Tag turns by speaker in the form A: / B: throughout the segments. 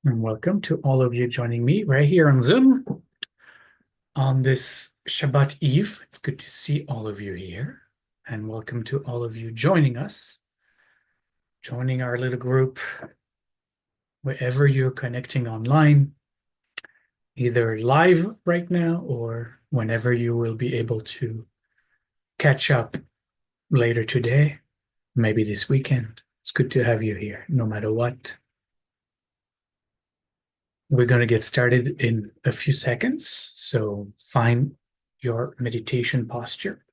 A: And welcome to all of you joining me right here on Zoom on this Shabbat Eve. It's good to see all of you here. And welcome to all of you joining us, joining our little group, wherever you're connecting online, either live right now or whenever you will be able to catch up later today, maybe this weekend. It's good to have you here, no matter what. We're going to get started in a few seconds, so find your meditation posture.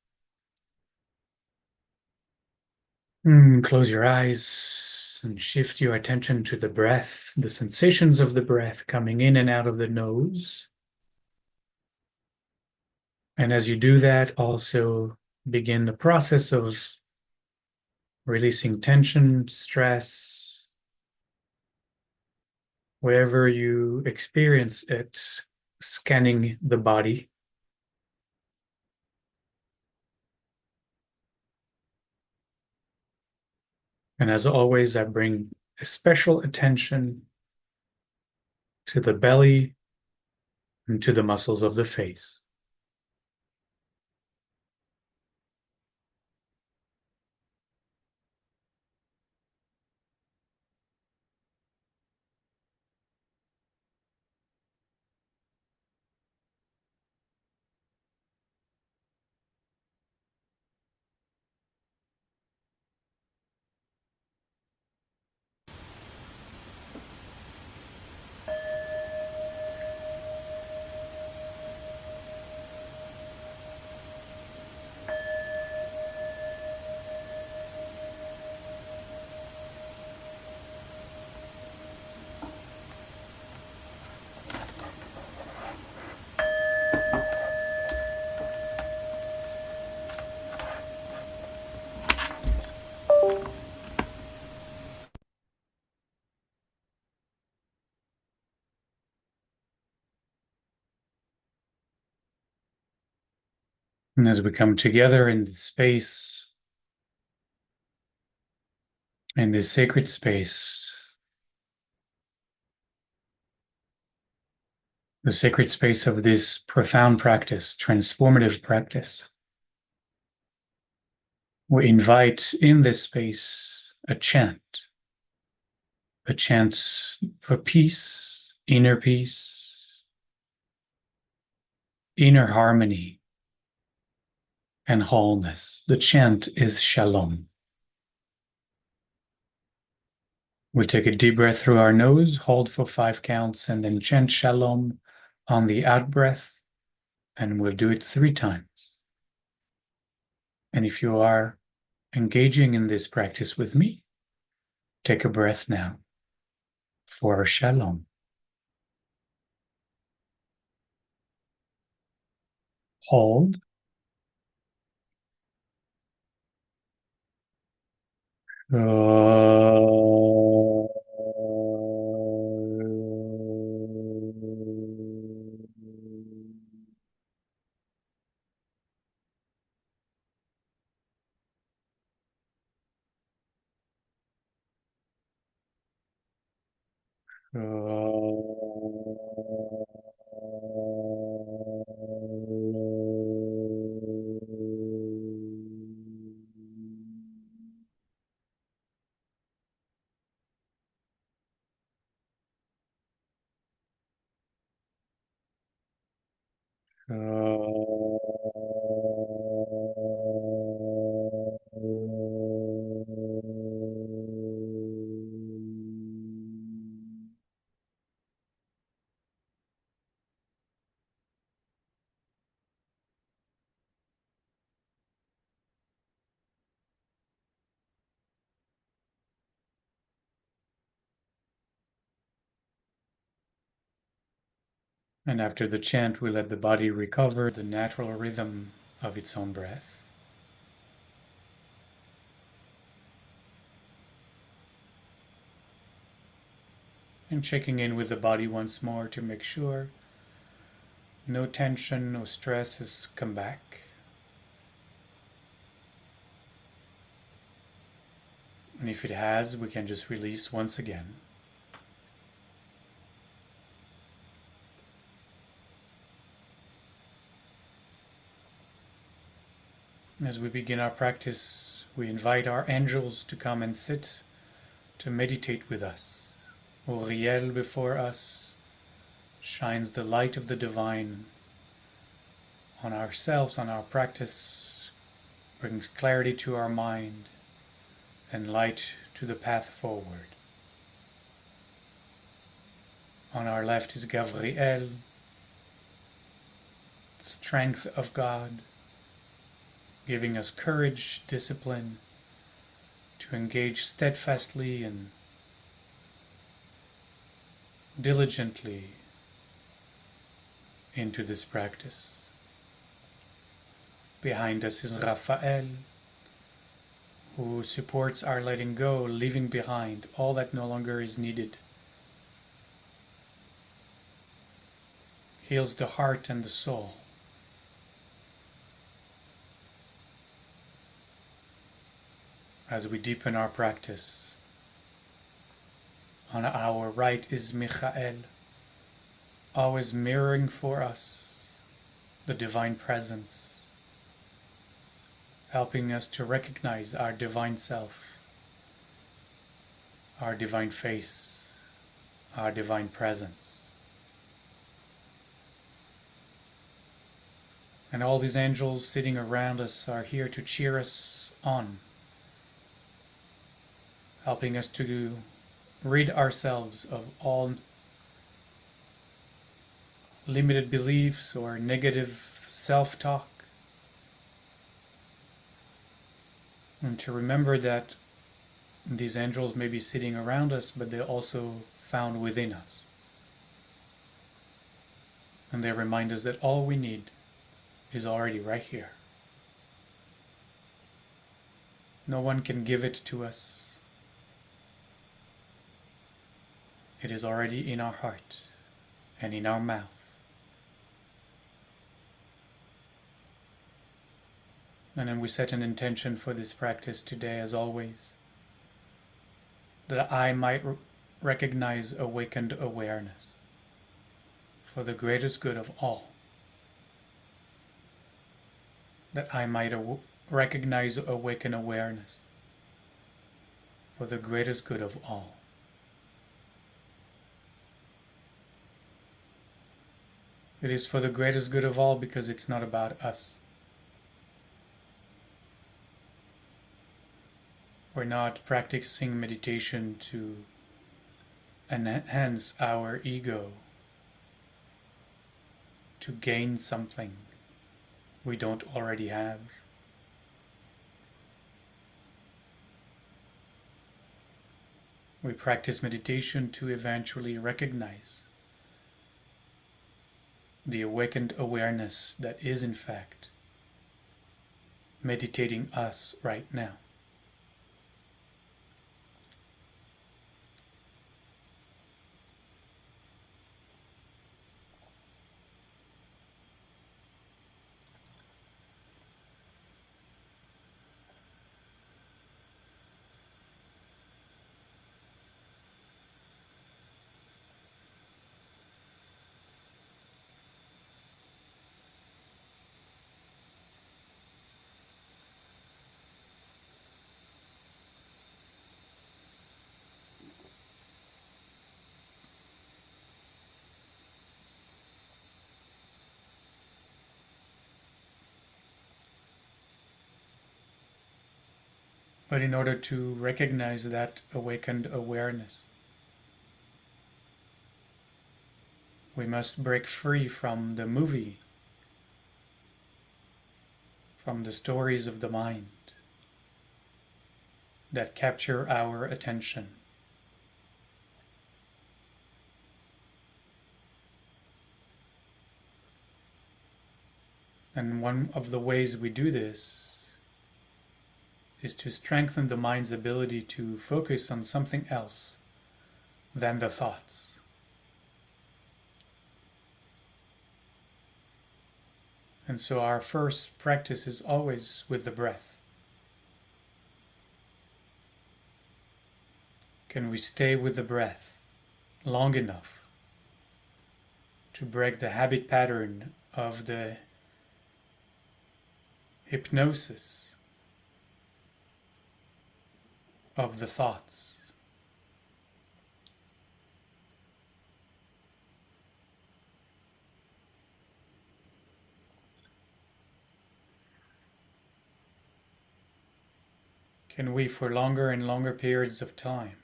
A: Close your eyes and shift your attention to the breath, the sensations of the breath coming in and out of the nose. And as you do that, also begin the process of releasing tension, stress, wherever you experience it, scanning the body. And as always, I bring a special attention to the belly and to the muscles of the face. And as we come together in this space, in this sacred space, the sacred space of this profound practice, transformative practice, we invite in this space a chant for peace, inner harmony, and wholeness. The chant is Shalom. We take a deep breath through our nose, hold for 5 counts, and then chant Shalom on the out breath, and we'll do it 3 times. And if you are engaging in this practice with me, take a breath now for Shalom. Hold. And after the chant, we let the body recover the natural rhythm of its own breath. And checking in with the body once more to make sure no tension, no stress has come back. And if it has, we can just release once again. As we begin our practice, we invite our angels to come and sit to meditate with us. Uriel before us shines the light of the divine on ourselves, on our practice, brings clarity to our mind and light to the path forward. On our left is Gavriel, strength of God, giving us courage, discipline, to engage steadfastly and diligently into this practice. Behind us is Raphael, who supports our letting go, leaving behind all that no longer is needed. Heals the heart and the soul. As we deepen our practice, on our right is Michael, always mirroring for us the divine presence, helping us to recognize our divine self, our divine face, our divine presence. And all these angels sitting around us are here to cheer us on, helping us to rid ourselves of all limited beliefs or negative self-talk, and to remember that these angels may be sitting around us, but they're also found within us. And they remind us that all we need is already right here. No one can give it to us. It is already in our heart and in our mouth. And then we set an intention for this practice today, as always, that I might recognize awakened awareness for the greatest good of all. That I might recognize awakened awareness for the greatest good of all. It is for the greatest good of all because it's not about us. We're not practicing meditation to enhance our ego, to gain something we don't already have. We practice meditation to eventually recognize the awakened awareness that is in fact meditating us right now. But in order to recognize that awakened awareness, we must break free from the movie, from the stories of the mind that capture our attention. And one of the ways we do this is to strengthen the mind's ability to focus on something else than the thoughts. And so our first practice is always with the breath. Can we stay with the breath long enough to break the habit pattern of the hypnosis of the thoughts. Can we, for longer and longer periods of time,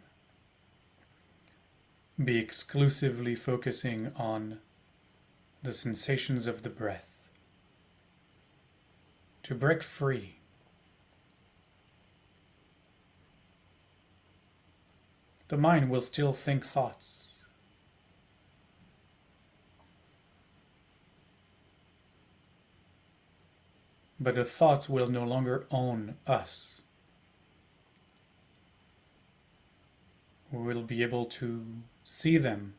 A: be exclusively focusing on the sensations of the breath? To break free, the mind will still think thoughts, but the thoughts will no longer own us. We will be able to see them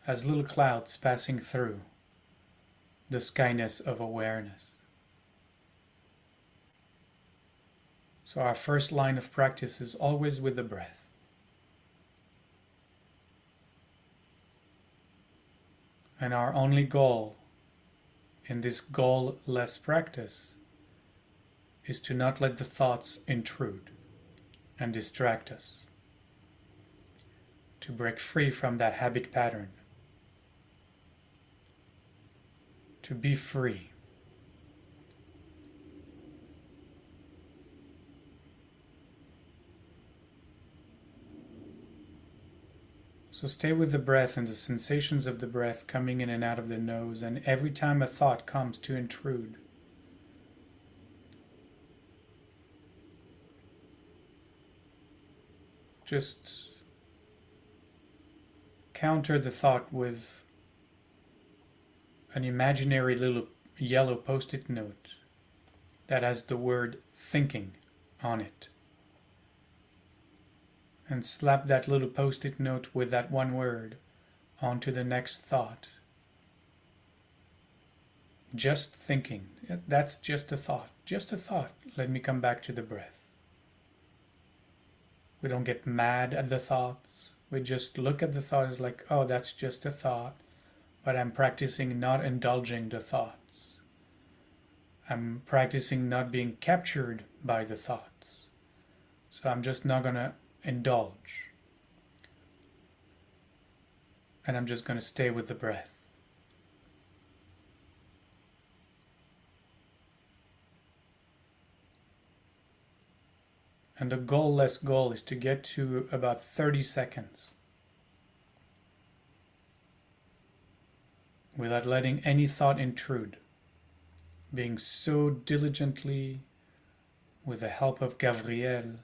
A: as little clouds passing through the skyness of awareness. So our first line of practice is always with the breath. And our only goal in this goal-less practice is to not let the thoughts intrude and distract us, to break free from that habit pattern, to be free. So stay with the breath and the sensations of the breath coming in and out of the nose, and every time a thought comes to intrude, just counter the thought with an imaginary little yellow post-it note that has the word thinking on it. And slap that little post-it note with that one word onto the next thought. Just thinking. That's just a thought. Just a thought. Let me come back to the breath. We don't get mad at the thoughts. We just look at the thought as like, oh, that's just a thought. But I'm practicing not indulging the thoughts. I'm practicing not being captured by the thoughts. So I'm just not going to indulge. And I'm just going to stay with the breath. And the goal-less goal is to get to about 30 seconds without letting any thought intrude, being so diligently, with the help of Gabriel,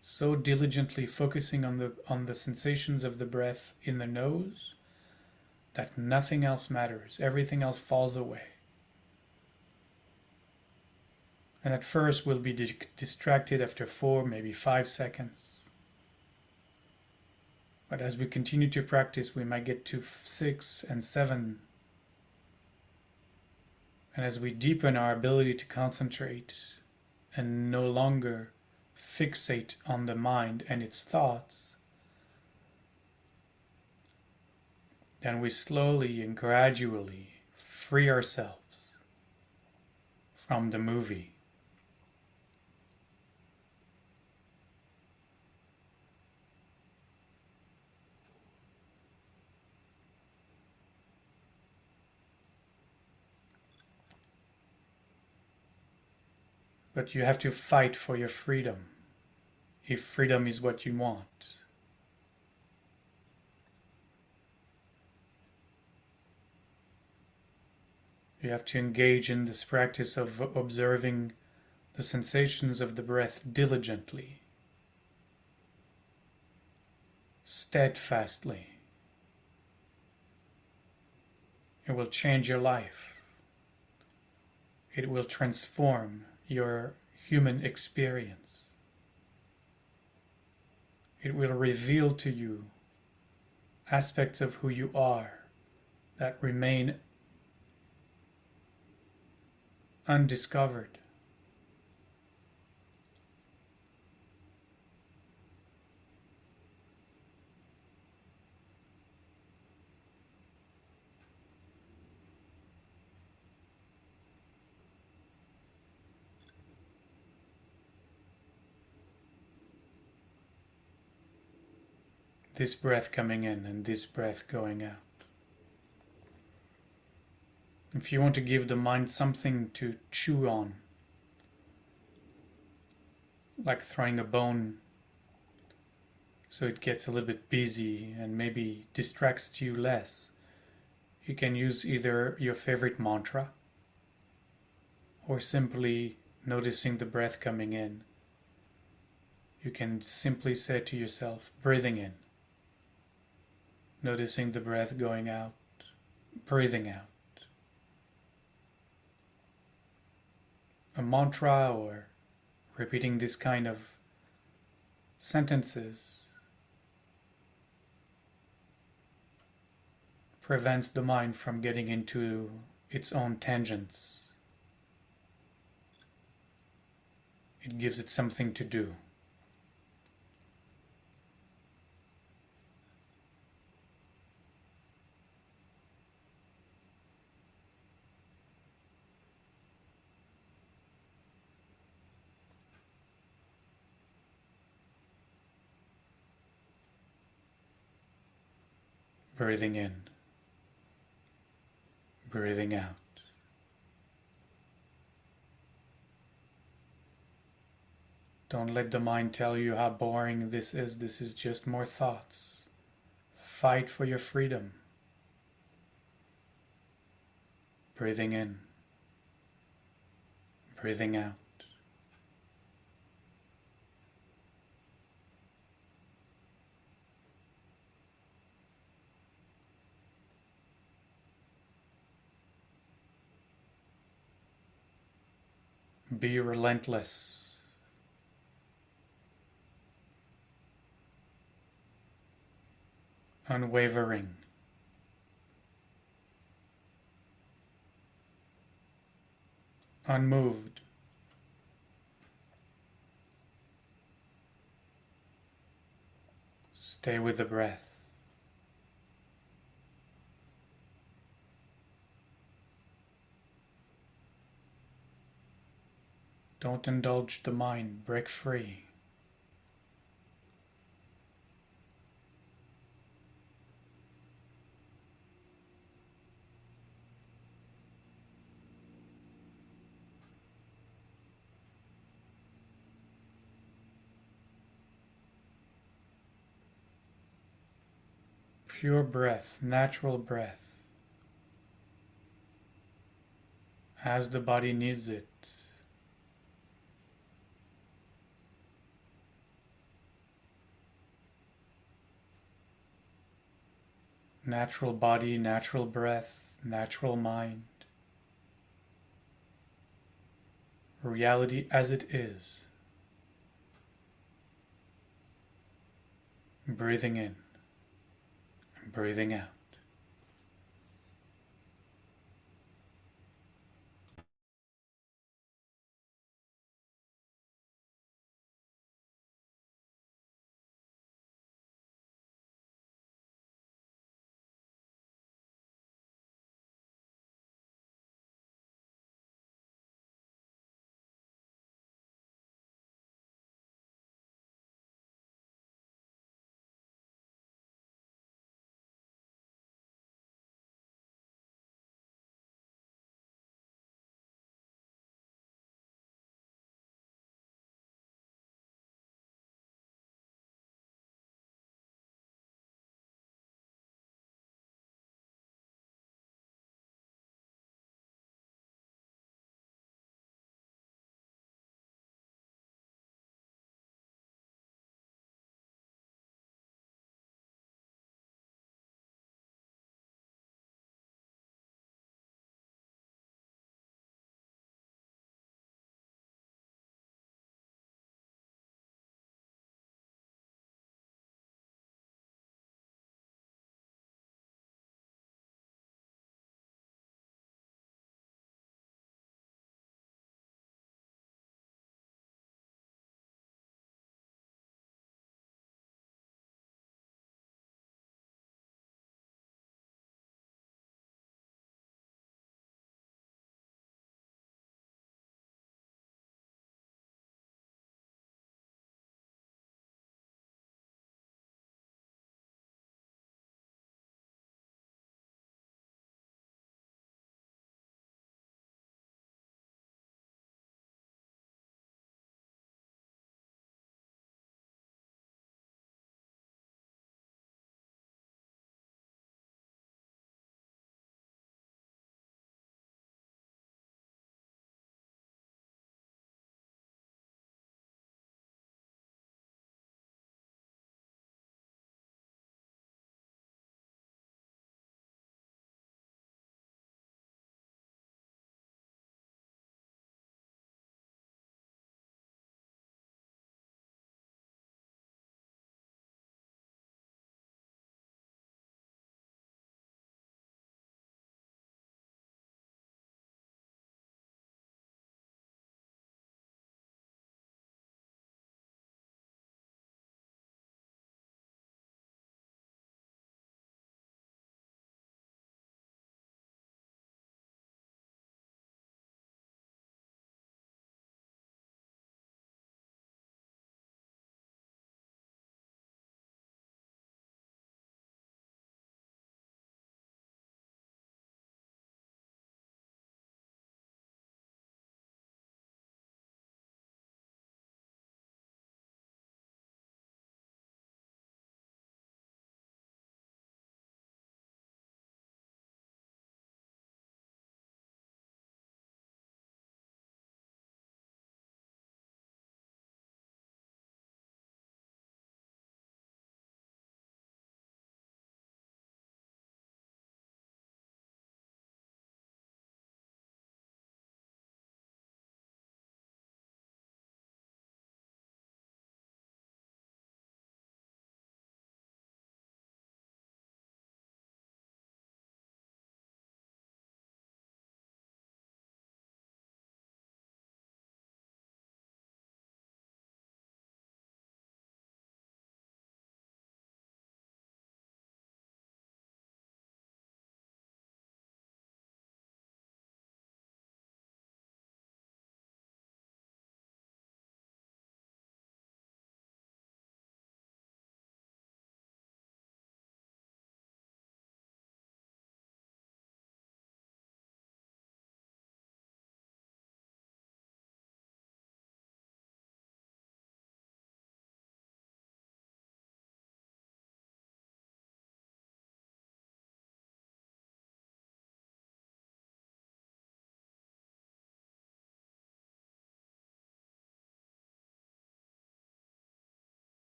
A: so diligently focusing on the sensations of the breath in the nose that nothing else matters, everything else falls away. And at first we'll be distracted after 4, maybe 5 seconds. But as we continue to practice, we might get to 6 and 7. And as we deepen our ability to concentrate and no longer fixate on the mind and its thoughts, then we slowly and gradually free ourselves from the movie. But you have to fight for your freedom, if freedom is what you want. You have to engage in this practice of observing the sensations of the breath diligently, steadfastly. It will change your life. It will transform your human experience. It will reveal to you aspects of who you are that remain undiscovered. This breath coming in and this breath going out. If you want to give the mind something to chew on, like throwing a bone so it gets a little bit busy and maybe distracts you less, you can use either your favorite mantra or simply noticing the breath coming in. You can simply say to yourself, breathing in, noticing the breath going out, breathing out. A mantra or repeating this kind of sentences prevents the mind from getting into its own tangents. It gives it something to do. Breathing in, breathing out. Don't let the mind tell you how boring this is. This is just more thoughts. Fight for your freedom. Breathing in, breathing out. Be relentless. Unwavering. Unmoved. Stay with the breath. Don't indulge the mind. Break free. Pure breath, natural breath, as the body needs it. Natural body, natural breath, natural mind. Reality as it is. Breathing in, breathing out.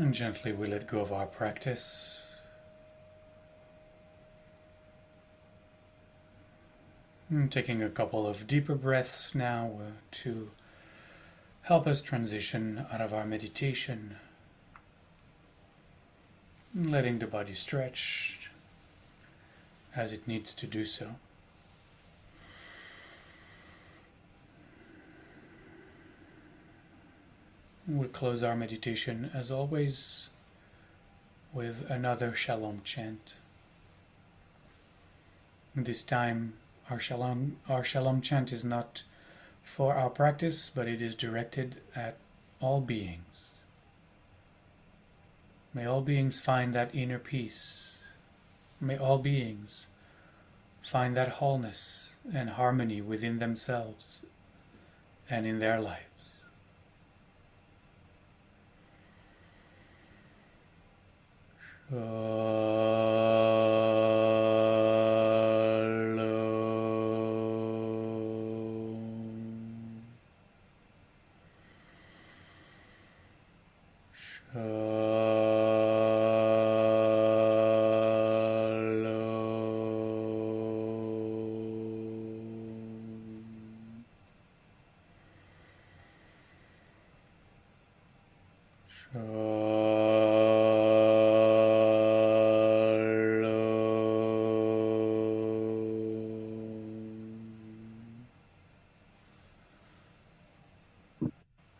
A: And gently we let go of our practice. And taking a couple of deeper breaths now to help us transition out of our meditation. Letting the body stretch as it needs to do so. We'll close our meditation as always with another Shalom chant. This time our Shalom chant is not for our practice, but it is directed at all beings. May all beings find that inner peace. May all beings find that wholeness and harmony within themselves and in their lives.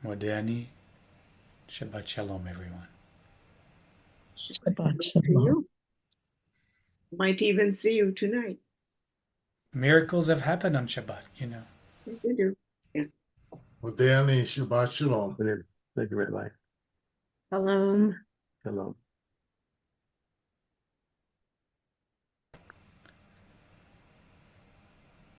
A: Modani, Shabbat Shalom, everyone.
B: Shabbat Shalom. Might even see you tonight.
A: Miracles have happened on Shabbat, you know.
B: They do. Yeah.
C: Modani, Shabbat Shalom.
D: Thank you, Rabbi.
B: Shalom.
D: Shalom.